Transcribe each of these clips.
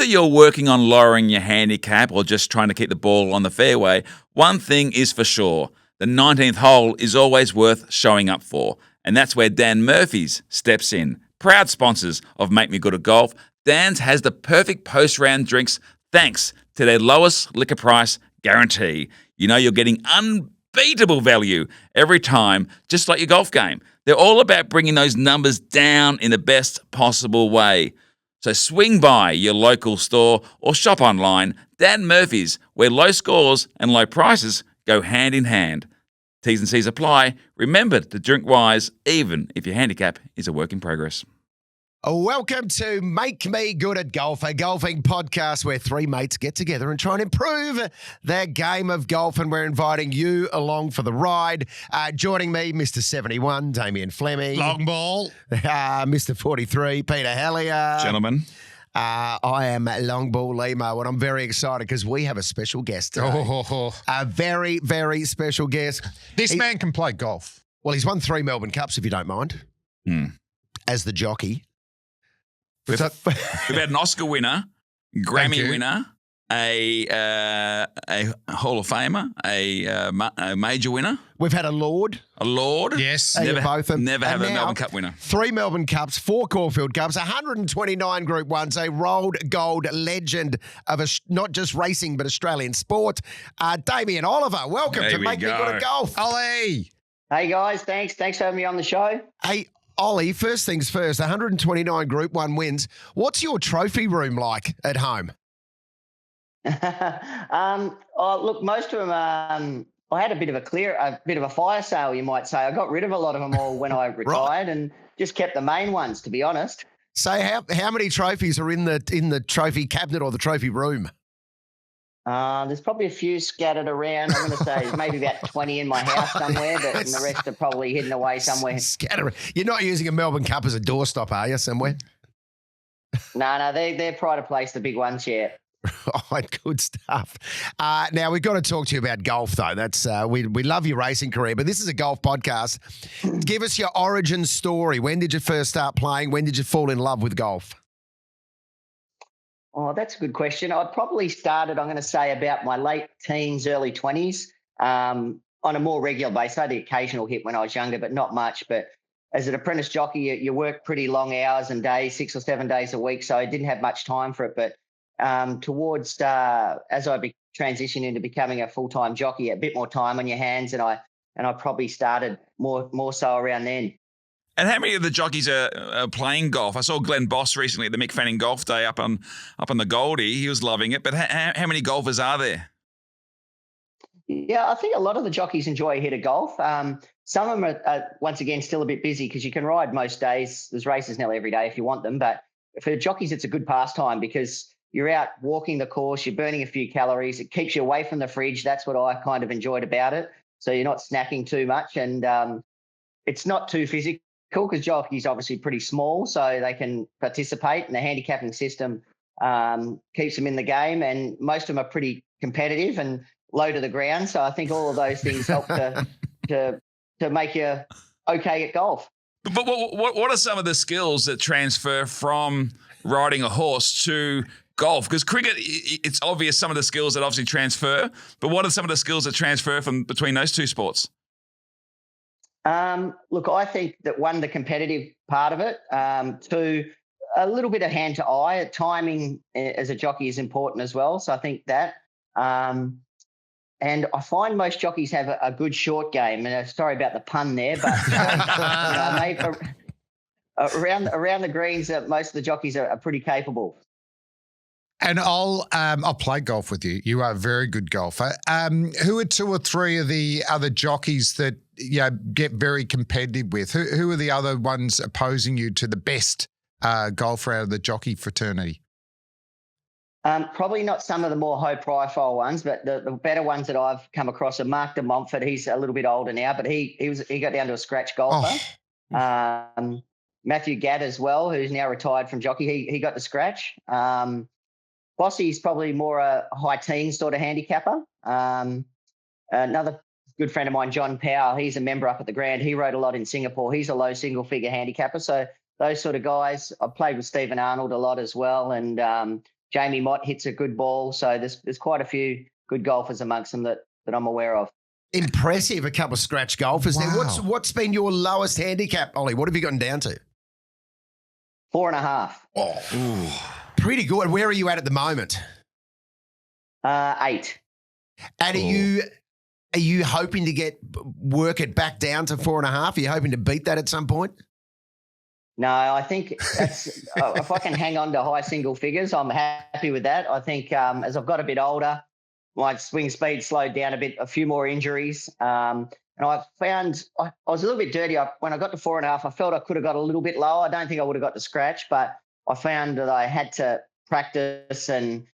you're working on lowering your handicap or just trying to keep the ball on the fairway, one thing is for sure. The 19th hole is always worth showing up for. And that's where Dan Murphy's steps in. Proud sponsors of Make Me Good at Golf, Dan's has the perfect post-round drinks thanks to their lowest liquor price guarantee. You know you're getting unbeatable value every time, just like your golf game. They're all about bringing those numbers down in the best possible way. So swing by your local store or shop online. Dan Murphy's, where low scores and low prices go hand in hand. T's and C's apply. Remember to drink wise, even if your handicap is a work in progress. Welcome to Make Me Good at Golf, a golfing podcast where three mates get together and try and improve their game of golf, and we're inviting you along for the ride. Joining me, Mr. 71, Damien Fleming. Long ball. Mr. 43, Peter Hellier. Gentlemen. I am Long Ball Limo, and I'm very excited because we have a special guest today. A very, very special guest. This man can play golf. Well, he's won 3 Melbourne Cups, if you don't mind, as the jockey. We've had an Oscar winner, Grammy winner, a Hall of Famer, a major winner. We've had a Lord. Yes. Never have a Melbourne Cup winner. 3 Melbourne Cups, 4 Caulfield Cups, 129 Group 1s, a rolled gold legend of not just racing but Australian sport. Damien Oliver, welcome to Make Me Good at Golf. Ollie. Hey guys, thanks for having me on the show. Hey, Ollie, first things first, 129 Group 1 wins. What's your trophy room like at home? Look, most of them, I had a bit of a fire sale, you might say. I got rid of a lot of them all when I retired and just kept the main ones, to be honest. So how many trophies are in the trophy cabinet or the trophy room? There's probably a few scattered around. I'm going to say maybe about 20 in my house somewhere, but and the rest are probably hidden away somewhere. Scattered. You're not using a Melbourne Cup as a doorstop, are you, somewhere? No, they're pride of place, the big ones, yeah. Right, good stuff. Now, we've got to talk to you about golf, though. That's we love your racing career, but this is a golf podcast. Give us your origin story. When did you first start playing? When did you fall in love with golf? Oh, that's a good question. I probably started, I'm going to say, about my late teens, early 20s, on a more regular basis. I had the occasional hit when I was younger, but not much. But as an apprentice jockey, you work pretty long hours and days, 6 or 7 days a week, so I didn't have much time for it. But towards as I transitioned into becoming a full-time jockey, a bit more time on your hands, and I probably started more so around then. And how many of the jockeys are playing golf? I saw Glenn Boss recently at the Mick Fanning Golf Day up on the Goldie. He was loving it. But how many golfers are there? Yeah, I think a lot of the jockeys enjoy a hit of golf. Some of them are once again, still a bit busy because you can ride most days. There's races nearly every day if you want them. But for the jockeys, it's a good pastime because you're out walking the course, you're burning a few calories. It keeps you away from the fridge. That's what I kind of enjoyed about it. So you're not snacking too much, and it's not too physical. Because jockeys obviously pretty small, so they can participate, and the handicapping system keeps them in the game, and most of them are pretty competitive and low to the ground. So I think all of those things help to make you okay at golf. But what are some of the skills that transfer from riding a horse to golf? Because cricket, it's obvious some of the skills that obviously transfer, but what are some of the skills that transfer from between those two sports? Look, I think that one, the competitive part of it, two, a little bit of hand to eye. Timing as a jockey is important as well. So I think that. And I find most jockeys have a good short game. And sorry about the pun there, but around the greens, most of the jockeys are pretty capable. And I'll play golf with you. You are a very good golfer. Who are 2 or 3 of the other jockeys that get very competitive with? Who are the other ones opposing you to the best golfer out of the jockey fraternity? Probably not some of the more high-profile ones, but the better ones that I've come across are Mark de Montfort. He's a little bit older now, but he got down to a scratch golfer. Oh. Matthew Gadd as well, who's now retired from jockey. He got the scratch. Bossy's probably more a high teen sort of handicapper. Another good friend of mine, John Powell, he's a member up at the Grand. He rode a lot in Singapore. He's a low single-figure handicapper. So those sort of guys. I've played with Stephen Arnold a lot as well, and Jamie Mott hits a good ball. So there's quite a few good golfers amongst them that I'm aware of. Impressive, a couple of scratch golfers there. Wow. What's been your lowest handicap, Ollie? What have you gotten down to? 4.5. Oh, pretty good. Where are you at the moment? 8. And are you hoping to work it back down to 4.5? Are you hoping to beat that at some point? No, I think that's if I can hang on to high single figures, I'm happy with that. I think as I've got a bit older, my swing speed slowed down a bit, a few more injuries. And I found I was a little bit dirty. When I got to 4.5, I felt I could have got a little bit lower. I don't think I would have got to scratch, but I found that I had to practice and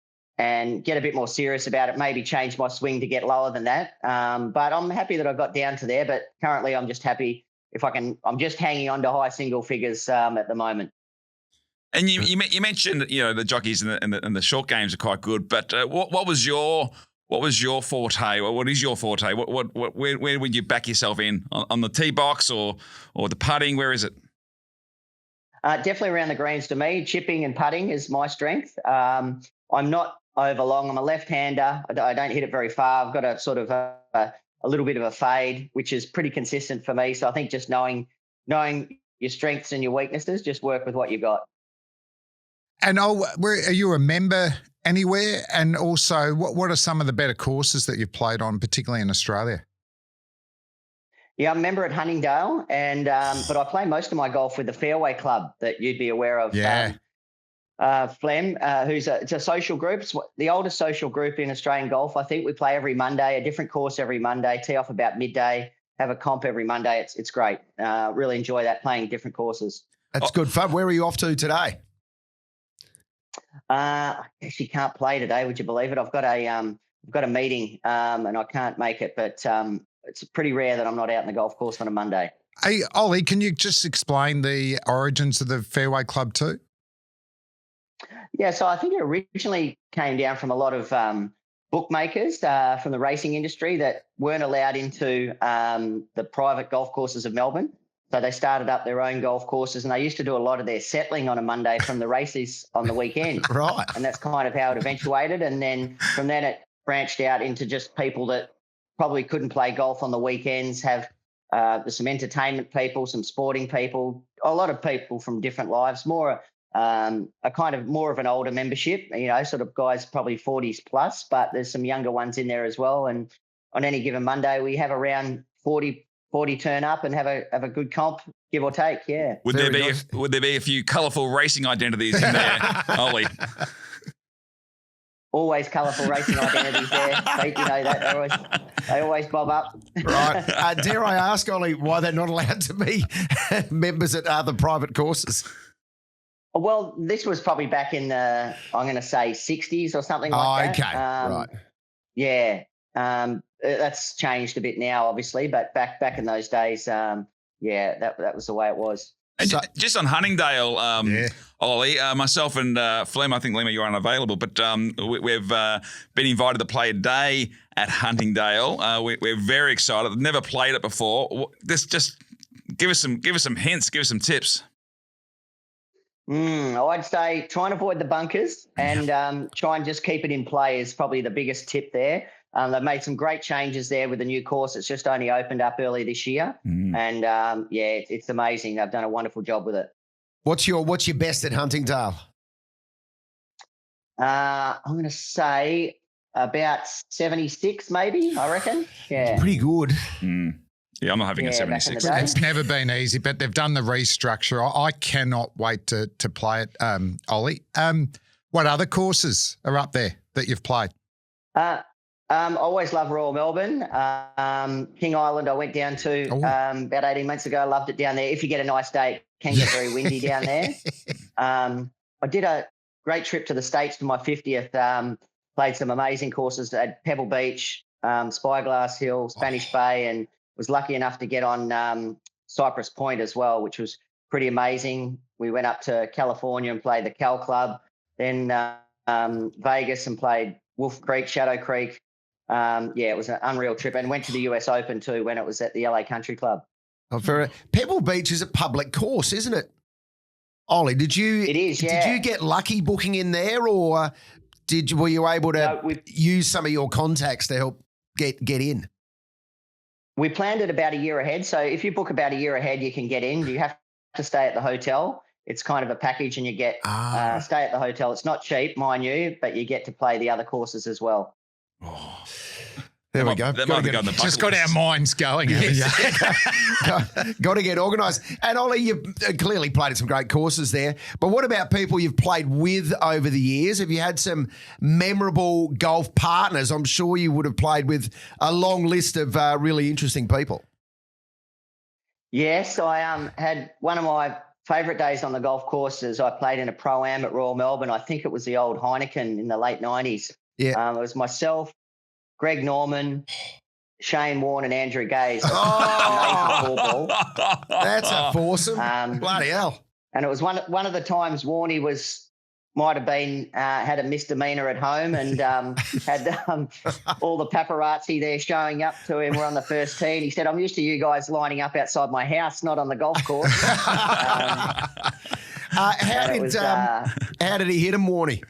get a bit more serious about it, maybe change my swing to get lower than that. But I'm happy that I got down to there, but currently I'm just happy if I can. I'm just hanging on to high single figures at the moment. And you mentioned the jockeys and the short games are quite good, but what was your forte? Or what is your forte? Where would you back yourself in on the tee box or the putting? Where is it? Definitely around the greens to me. Chipping and putting is my strength. I'm not over long. I'm a left-hander. I don't hit it very far. I've got a sort of a little bit of a fade, which is pretty consistent for me. So I think just knowing your strengths and your weaknesses, just work with what you got. And where are you a member anywhere? And also, what are some of the better courses that you've played on, particularly in Australia? Yeah, I'm a member at Huntingdale, and but I play most of my golf with the Fairway Club that you'd be aware of. Yeah. Flem, it's a social group. It's the oldest social group in Australian golf. I think we play every Monday, a different course every Monday, tee off about midday, have a comp every Monday. It's great. Really enjoy that, playing different courses. That's good fun. Where are you off to today? I actually can't play today. Would you believe it? I've got a meeting and I can't make it, but it's pretty rare that I'm not out in the golf course on a Monday. Hey, Ollie, can you just explain the origins of the Fairway Club too? Yeah, so I think it originally came down from a lot of bookmakers from the racing industry that weren't allowed into the private golf courses of Melbourne. So they started up their own golf courses, and they used to do a lot of their settling on a Monday from the races on the weekend. Right. And that's kind of how it eventuated. And then from then it branched out into just people that probably couldn't play golf on the weekends, have some entertainment people, some sporting people, a lot of people from different lives, more a kind of more of an older membership, sort of guys probably 40s plus, but there's some younger ones in there as well. And on any given Monday, we have around 40 turn up and have a good comp, give or take. Yeah. Would there be a few colourful racing identities in there, Ollie? Always colourful racing identities there. Pete, you know that. They always bob up. Right. Dare I ask, Ollie, why they're not allowed to be members at other private courses? Well, this was probably back in the, I'm going to say 60s or something like that. Okay. Right. Yeah. That's changed a bit now, obviously, but back in those days, that was the way it was. And just on Huntingdale, Ollie, myself and Flem, I think, Lima, you're unavailable, but we've been invited to play a day at Huntingdale. We're very excited. We've never played it before. Just give us some hints, give us some tips. I'd say try and avoid the bunkers and try and just keep it in play is probably the biggest tip there. They've made some great changes there with the new course. It's just only opened up early this year. And it's amazing. They've done a wonderful job with it. What's your best at Huntingdale? I'm going to say about 76 maybe, I reckon. Yeah. Pretty good. Yeah, I'm not having a 76. It's never been easy, but they've done the restructure. I cannot wait to play it, Ollie. What other courses are up there that you've played? I always love Royal Melbourne. King Island I went down to about 18 months ago. I loved it down there. If you get a nice day, it can get very windy down there. I did a great trip to the States for my 50th. Played some amazing courses at Pebble Beach, Spyglass Hill, Spanish Bay, and was lucky enough to get on Cypress Point as well, which was pretty amazing. We went up to California and played the Cal Club, then Vegas and played Wolf Creek, Shadow Creek. It was an unreal trip, and went to the US Open too when it was at the LA Country Club. Pebble Beach is a public course, isn't it? Ollie, did you? It is, yeah. Did you get lucky booking in there, or were you able to use some of your contacts to help get in? We planned it about a year ahead. So if you book about a year ahead, you can get in. You have to stay at the hotel. It's kind of a package, and you get stay at the hotel. It's not cheap, mind you, but you get to play the other courses as well. Oh. There we go. Just got our minds going. Got to get organised. And Ollie, you've clearly played at some great courses there. But what about people you've played with over the years? Have you had some memorable golf partners? I'm sure you would have played with a long list of really interesting people. Yes, I had one of my favourite days on the golf courses. I played in a Pro-Am at Royal Melbourne. I think it was the old Heineken in the late 90s. Yeah. It was myself, Greg Norman, Shane Warne, and Andrew Gaze. Oh, that's a foursome. Bloody hell. And it was one of the times Warney might have been had a misdemeanor at home and had all the paparazzi there showing up to him. We're on the first tee, and he said, "I'm used to you guys lining up outside my house, not on the golf course." How did he hit him, Warney?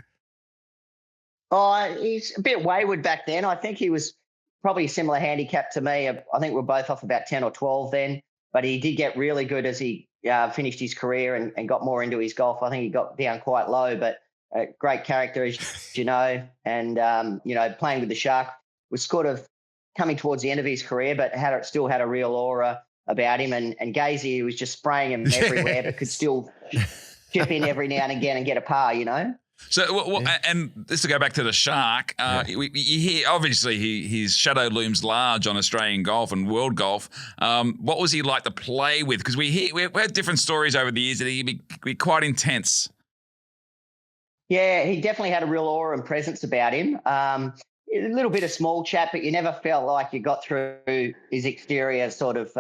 Oh, he's a bit wayward back then. I think he was probably a similar handicap to me. I think we're both off about 10 or 12 then, but he did get really good as he finished his career and got more into his golf. I think he got down quite low, but a great character, as you know, and, playing with the Shark was sort of coming towards the end of his career, but still had a real aura about him. And Gazy was just spraying him everywhere, but could still chip in every now and again and get a par, you know? So, and this to go back to the Shark, you hear obviously his shadow looms large on Australian golf and world golf. What was he like to play with? Because we had different stories over the years that he'd be quite intense. Yeah, he definitely had a real aura and presence about him. A little bit of small chat, but you never felt like you got through his exterior sort of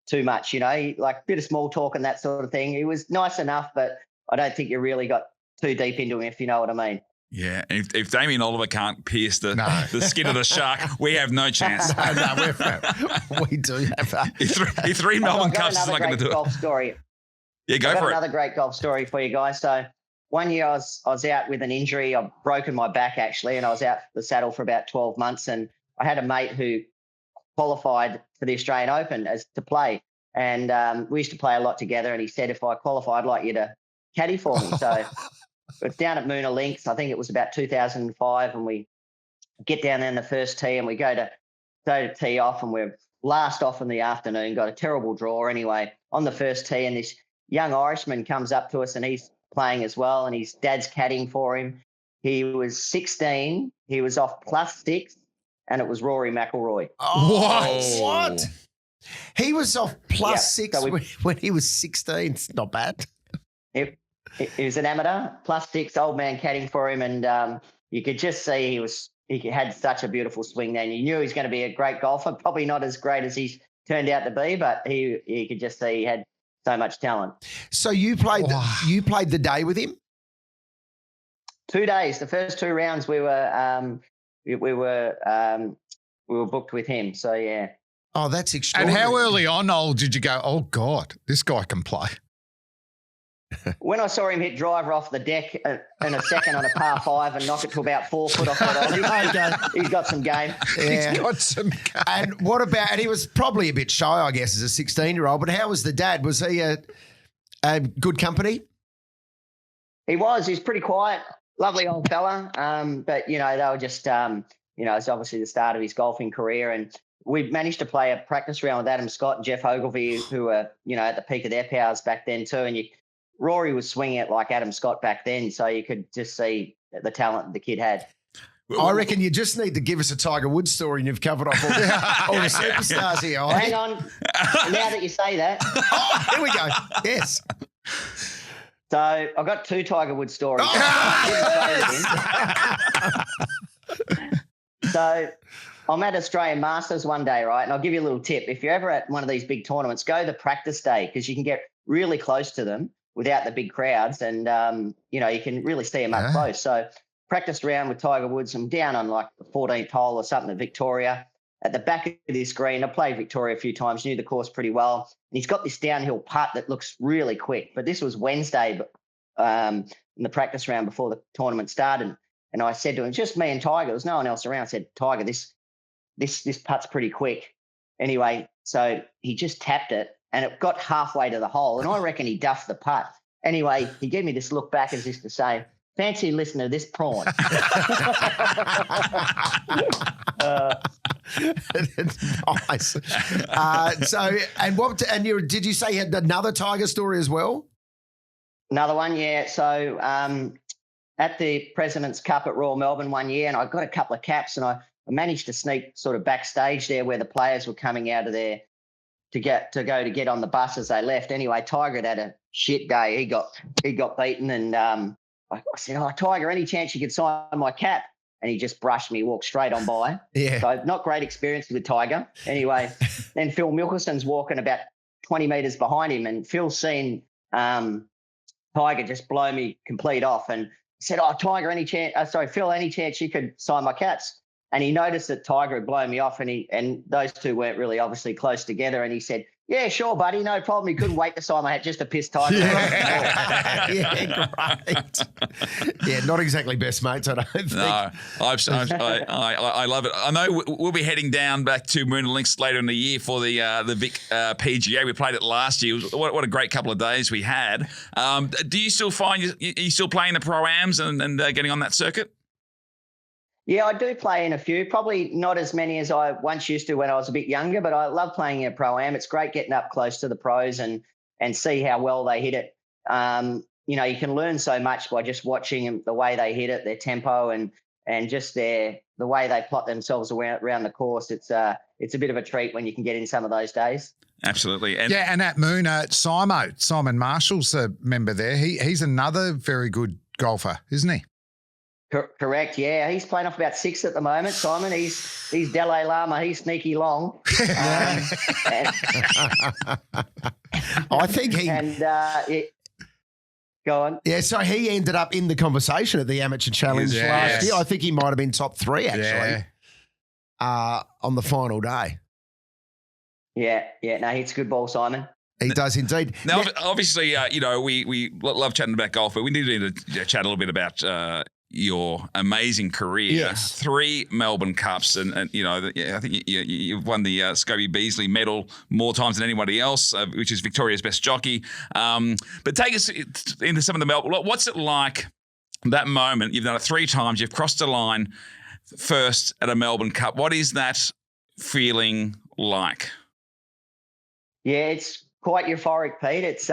too much, you know, like a bit of small talk and that sort of thing. He was nice enough, but I don't think you really got too deep into him, if you know what I mean. Yeah, if Damien Oliver can't pierce the skin of the Shark, we have no chance. We do have He three Melbourne Cups is not going to do it. Golf story. Yeah, go for it. Another great golf story for you guys. So one year I was out with an injury. I've broken my back actually, and I was out the saddle for about 12 months. And I had a mate who qualified for the Australian Open to play, and we used to play a lot together. And he said, if I qualify, I'd like you to caddy for me. So it's down at Moona Links. I think it was about 2005, and we get down there in the first tee, and we go to tee off, and we're last off in the afternoon. Got a terrible draw anyway on the first tee, and this young Irishman comes up to us, and he's playing as well, and his dad's caddying for him. He was 16. He was off +6, and it was Rory McIlroy. Oh, what? He was off +6 so when he was 16. It's not bad. He was an amateur, +6, old man caddying for him, and you could just see he had such a beautiful swing then. You knew he was going to be a great golfer, probably not as great as he's turned out to be, but you could just see he had so much talent. So you played the day with him? 2 days. The first 2 rounds we were booked with him. So yeah. Oh, that's extraordinary. And how early on, did you go, oh God, this guy can play? When I saw him hit driver off the deck in a second on a par 5 and knock it to about 4 foot off the he's got some game. Yeah. He's got some game. And what about, and he was probably a bit shy, I guess, as a 16-year-old, but how was the dad? Was he a good company? He was. He's pretty quiet, lovely old fella. But, you know, they were just, it's obviously the start of his golfing career. And we managed to play a practice round with Adam Scott and Jeff Ogilvie, who were, at the peak of their powers back then too. And Rory was swinging it like Adam Scott back then, so you could just see the talent the kid had. I reckon you just need to give us a Tiger Woods story and you've covered off all the superstars here. Hang on. Now that you say that. Oh, here we go. Yes. So I've got 2 Tiger Woods stories. So I'm at Australian Masters one day, right? And I'll give you a little tip. If you're ever at one of these big tournaments, go the practice day because you can get really close to them without the big crowds, and you can really see him up close. So practiced around with Tiger Woods. I'm down on like the 14th hole or something at Victoria, at the back of this green. I played Victoria a few times, knew the course pretty well. And he's got this downhill putt that looks really quick. But this was Wednesday in the practice round before the tournament started. And I said to him, just me and Tiger. There was no one else around. I said, Tiger, this putt's pretty quick. Anyway, so he just tapped it and it got halfway to the hole. And I reckon he duffed the putt. Anyway, he gave me this look back as if to say, fancy listening to this prawn. Nice. Did you say you had another Tiger story as well? Another one, yeah. So at the President's Cup at Royal Melbourne one year, and I got a couple of caps, and I managed to sneak sort of backstage there where the players were coming out of there to get on the bus as they left. Anyway, Tiger had a shit day. He got beaten, and I said, "Oh, Tiger, any chance you could sign my cap?" And he just brushed me, walked straight on by. Yeah. So not great experience with Tiger. Anyway, then Phil Mickelson's walking about 20 metres behind him, and Phil's seen Tiger just blow me complete off, and said, "Oh, Tiger, Phil, any chance you could sign my cats?" And he noticed that Tiger had blown me off, and those two weren't really obviously close together. And he said, "Yeah, sure, buddy, no problem." He couldn't wait to sign my hat just to piss Tiger off. Yeah, great. Yeah, not exactly best mates, I don't think. No, I love it. I know we'll be heading down back to Moon and Links later in the year for the Vic PGA. We played it last year. What a great couple of days we had. Do you still find you still playing the Pro-Ams and getting on that circuit? Yeah, I do play in a few, probably not as many as I once used to when I was a bit younger, but I love playing a Pro-Am. It's great getting up close to the pros and see how well they hit it. You can learn so much by just watching the way they hit it, their tempo and just the way they plot themselves around the course. It's a bit of a treat when you can get in some of those days. Absolutely. And at Moon, Simon Marshall's a member there. He's another very good golfer, isn't he? Correct, yeah. He's playing off about 6 at the moment, Simon. He's Dalai Lama. He's sneaky long. I think he... Go on. Yeah, so he ended up in the conversation at the Amateur Challenge last year. I think he might have been top 3, actually, on the final day. Yeah. No, hits a good ball, Simon. He does indeed. Now, obviously, we love chatting about golf, but we need to chat a little bit about your amazing career. Yes. 3 Melbourne Cups, and I think you've won the Scobie Beasley medal more times than anybody else, which is Victoria's best jockey. But take us into some of the Melbourne. What's it like, that moment? You've done it 3 times. You've crossed the line first at a Melbourne Cup. What is that feeling like? Yeah, it's quite euphoric, Pete. It's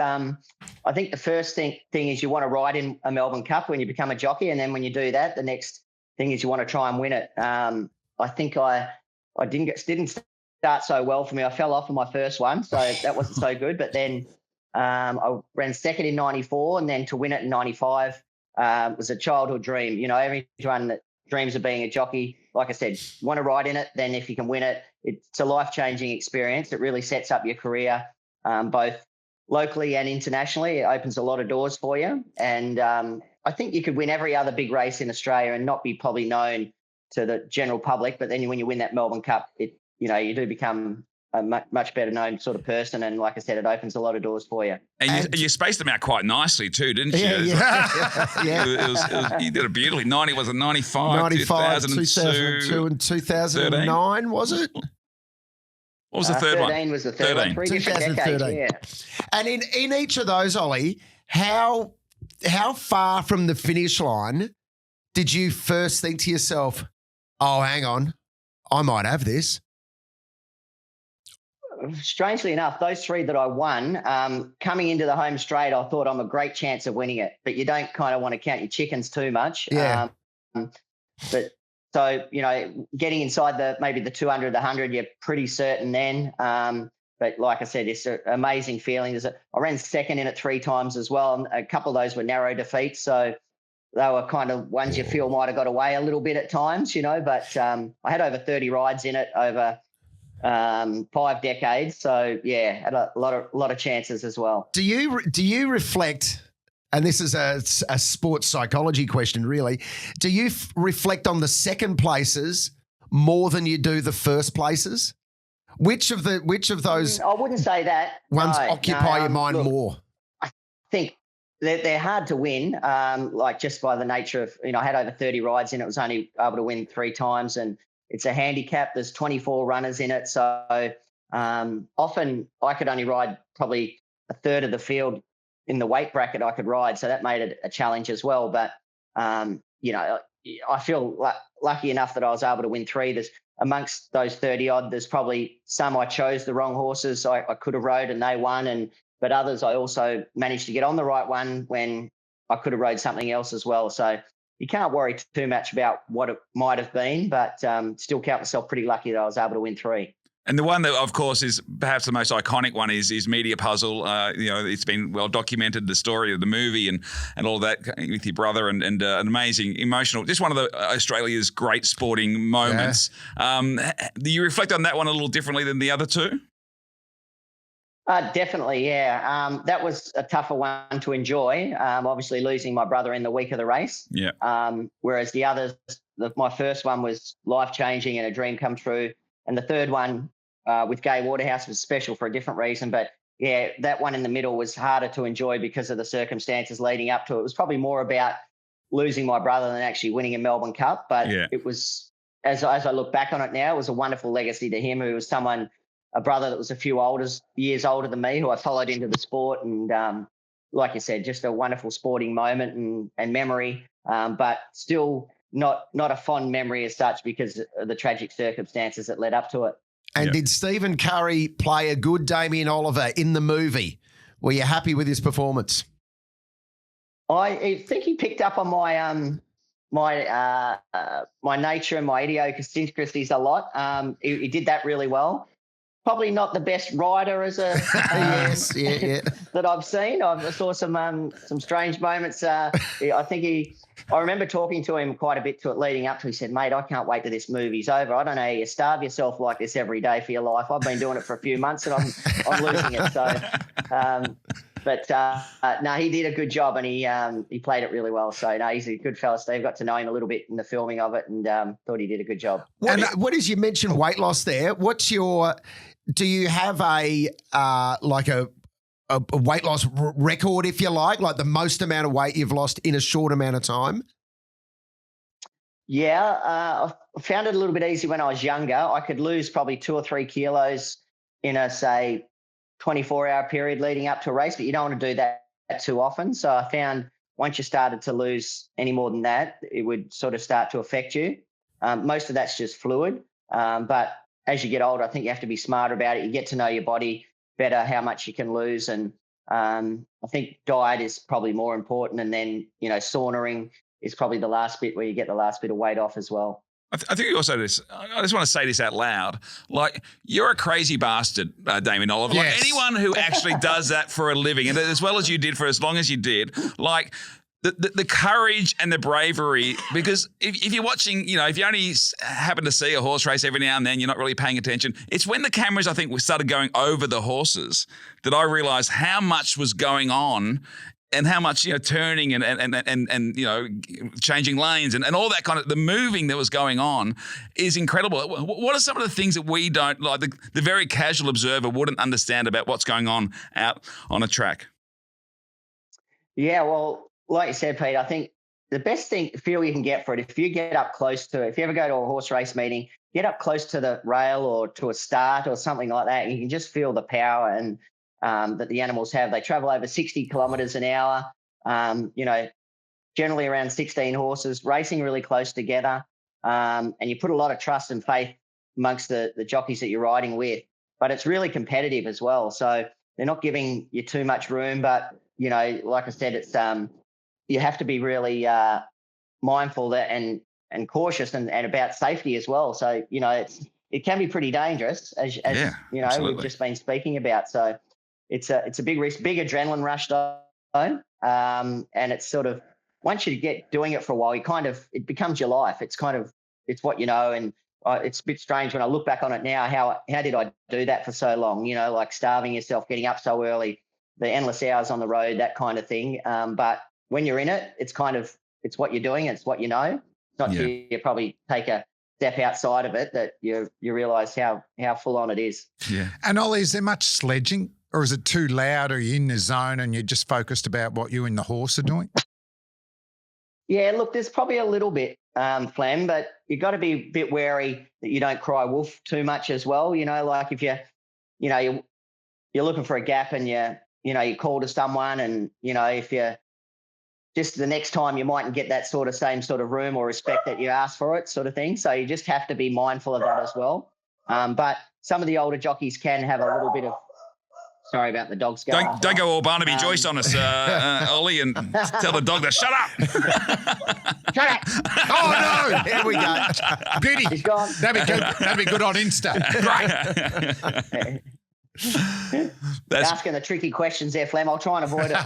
I think the first thing is you want to ride in a Melbourne Cup when you become a jockey, and then when you do that, the next thing is you want to try and win it. I think I didn't start so well for me. I fell off in my first one, so that wasn't so good. But then I ran second in 94, and then to win it in 95 was a childhood dream. Everyone that dreams of being a jockey, like I said, you want to ride in it. Then if you can win it, it's a life-changing experience. It really sets up your career, both locally and internationally. It opens a lot of doors for you. And I think you could win every other big race in Australia and not be probably known to the general public. But then when you win that Melbourne Cup, you do become a much better known sort of person. And like I said, it opens a lot of doors for you. And you spaced them out quite nicely too, didn't you? Yeah. You did it beautifully. 95, 2002 and 2009, was it? What was the third one? 13 was the third one. 3 different 2013. decades, yeah. And in each of those, Ollie, how far from the finish line did you first think to yourself, oh, hang on, I might have this? Strangely enough, those 3 that I won, coming into the home straight, I thought I'm a great chance of winning it. But you don't kind of want to count your chickens too much. Yeah. So, getting inside maybe the 200, the 100, you're pretty certain then. But like I said, it's an amazing feeling. I ran second in it 3 times as well. And a couple of those were narrow defeats. So they were kind of ones you feel might have got away a little bit at times, but I had over 30 rides in it over 5 decades. So yeah, had a lot of chances as well. Do you reflect, and this is a sports psychology question really, do you reflect on the second places more than you do the first places? Which of those I wouldn't say that. ones No, occupy your mind look, more? I think they're hard to win, like just by the nature of, I had over 30 rides in it, was only able to win 3 times, and it's a handicap. There's 24 runners in it. So often I could only ride probably a third of the field in the weight bracket I could ride. So that made it a challenge as well. But, I feel lucky enough that I was able to win 3. There's amongst those 30 odd, there's probably some I chose the wrong horses I could have rode and they won. But others I also managed to get on the right one when I could have rode something else as well. So you can't worry too much about what it might have been, but still count myself pretty lucky that I was able to win 3. And the one that, of course, is perhaps the most iconic one is Media Puzzle. It's been well documented, the story of the movie and all that with your brother and an amazing, emotional, just one of Australia's great sporting moments. Yeah. Do you reflect on that one a little differently than the other 2? Definitely, yeah. That was a tougher one to enjoy. Obviously, losing my brother in the week of the race. Yeah. Whereas the others, my first one was life-changing and a dream come true. And the third one with Gay Waterhouse was special for a different reason. But, yeah, that one in the middle was harder to enjoy because of the circumstances leading up to it. It was probably more about losing my brother than actually winning a Melbourne Cup. But It was, as I look back on it now, it was a wonderful legacy to him, who was a brother that was a few years older than me, who I followed into the sport. And like you said, just a wonderful sporting moment and memory, but still not a fond memory as such because of the tragic circumstances that led up to it. And did Stephen Curry play a good Damien Oliver in the movie? Were you happy with his performance? I think he picked up on my nature and my idiosyncrasies a lot. He did that really well. Probably not the best rider as a yes, yeah. that I've seen. I saw some strange moments. I remember talking to him quite a bit leading up to. He said, "Mate, I can't wait till this movie's over. I don't know how you starve yourself like this every day for your life. I've been doing it for a few months and I'm losing it." So, no, he did a good job and he played it really well. So no, he's a good fella. Steve, got to know him a little bit in the filming of it and thought he did a good job. What is, you mentioned weight loss there? Do you have a weight loss record, if you like the most amount of weight you've lost in a short amount of time? Yeah, I found it a little bit easy when I was younger. I could lose probably 2 or 3 kilos in a, say, 24-hour period leading up to a race, but you don't want to do that too often. So I found once you started to lose any more than that, it would sort of start to affect you. Most of that's just fluid, but as you get older, I think you have to be smarter about it. You get to know your body better, how much you can lose. And I think diet is probably more important. And then, saunaing is probably the last bit where you get the last bit of weight off as well. I think also this, I just want to say this out loud. You're a crazy bastard, Damien Oliver. Yes. Anyone who actually does that for a living, and as well as you did for as long as you did, the courage and the bravery, because if you're watching, if you only happen to see a horse race every now and then, you're not really paying attention. It's when the cameras, I think, started going over the horses that I realized how much was going on and how much, turning and changing lanes and all that kind of, the moving that was going on is incredible. What are some of the things that we don't, like the very casual observer wouldn't understand about what's going on out on a track? Yeah, well, like you said, Pete, I think the best feel you can get for it, if you get up close to it, if you ever go to a horse race meeting, get up close to the rail or to a start or something like that, and you can just feel the power and that the animals have. They travel over 60 kilometres an hour, generally around 16 horses, racing really close together, and you put a lot of trust and faith amongst the jockeys that you're riding with. But it's really competitive as well. So they're not giving you too much room, but, like I said, it's you have to be really mindful that and cautious and about safety as well. So, it can be pretty dangerous as absolutely. We've just been speaking about. So it's a big risk, big adrenaline rush though. And it's sort of, once you get doing it for a while, it becomes your life. It's what you know. And it's a bit strange when I look back on it now, how did I do that for so long? Like starving yourself, getting up so early, the endless hours on the road, that kind of thing. But when you're in it, it's what you're doing. It's what you know. Not you probably take a step outside of it that you realise how full on it is. Yeah. And Ollie, is there much sledging, or is it too loud? Or are you in the zone and you're just focused about what you and the horse are doing? Yeah, look, there's probably a little bit, Flem, but you've got to be a bit wary that you don't cry wolf too much as well. Like if you're looking for a gap and you call to someone, and if you're just the next time you mightn't get that same sort of room or respect that you ask for it, sort of thing. So you just have to be mindful of that as well. But some of the older jockeys can have a little bit of. Sorry about the dogs going. Don't go all Barnaby Joyce on us, Ollie, and tell the dog to shut up. Shut up! Oh, no. Here we go. Beauty. He's gone. That'd be good on Insta. Great. That's Asking the tricky questions there, Flem. I'll try and avoid it.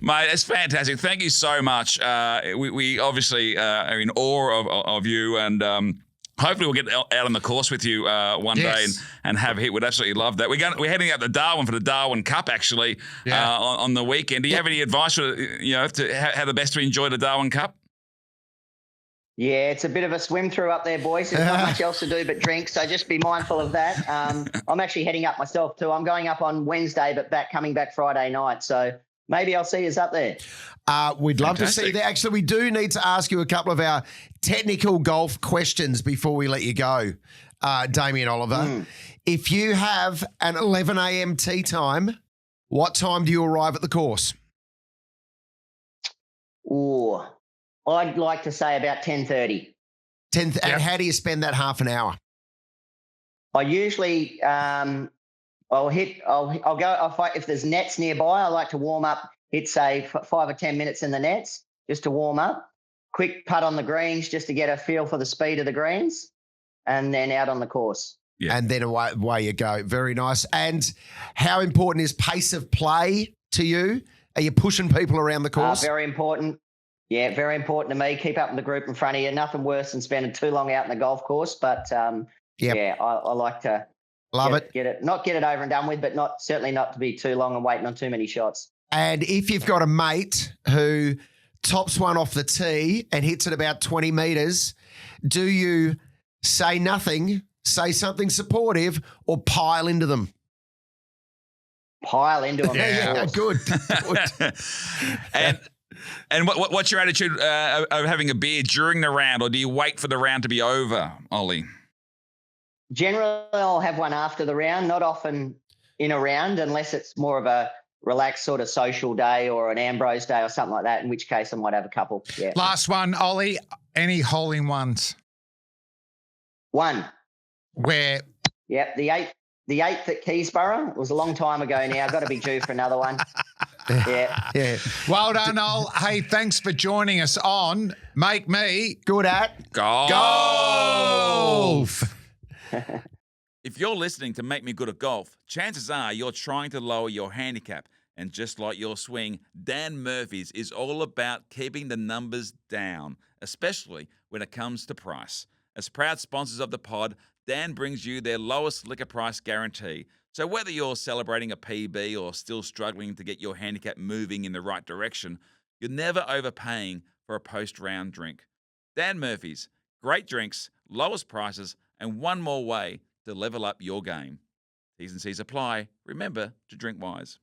Mate, it's fantastic. Thank you so much. We obviously are in awe of you, and hopefully we'll get out on the course with you one day and have a hit. We'd absolutely love that. We're heading up to Darwin for the Darwin Cup actually on the weekend. Do you have any advice for to how the best to enjoy the Darwin Cup? Yeah, it's a bit of a swim through up there, boys. There's not much else to do but drink, so just be mindful of that. I'm actually heading up myself too. I'm going up on Wednesday, but coming back Friday night. So maybe I'll see us up there. We'd love to see you there. Actually, we do need to ask you a couple of our technical golf questions before we let you go, Damien Oliver. If you have an 11 a.m. tee time, what time do you arrive at the course? Ooh, I'd like to say about 10:30. And how do you spend that half an hour? I usually I'll go if there's nets nearby. I like to warm up. Hit say 5 or 10 minutes in the nets just to warm up. Quick putt on the greens just to get a feel for the speed of the greens, and then out on the course. Yeah. And then away you go. Very nice. And how important is pace of play to you? Are you pushing people around the course? Very important. Yeah, very important to me. Keep up with the group in front of you. Nothing worse than spending too long out in the golf course. But yeah, I like to get it over and done with, but certainly not to be too long and waiting on too many shots. And if you've got a mate who tops one off the tee and hits it about 20 metres, do you say nothing, say something supportive, or pile into them? Pile into them. Yeah, good. And what's your attitude of having a beer during the round, or do you wait for the round to be over, Ollie? Generally, I'll have one after the round, not often in a round, unless it's more of a relaxed sort of social day or an Ambrose day or something like that, in which case I might have a couple. Yeah. Last one, Ollie. Any hole-in-ones? One. Where? Yep, the eighth at Keysborough. It was a long time ago now. Got to be due for another one. Yeah. Well done, Ol. Hey, thanks for joining us on Make Me Good at Golf. If you're listening to Make Me Good at Golf, chances are you're trying to lower your handicap. And just like your swing, Dan Murphy's is all about keeping the numbers down, especially when it comes to price. As proud sponsors of the pod, Dan brings you their lowest liquor price guarantee. So whether you're celebrating a PB or still struggling to get your handicap moving in the right direction, you're never overpaying for a post-round drink. Dan Murphy's, great drinks, lowest prices, and one more way to level up your game. T's and C's apply. Remember to drink wise.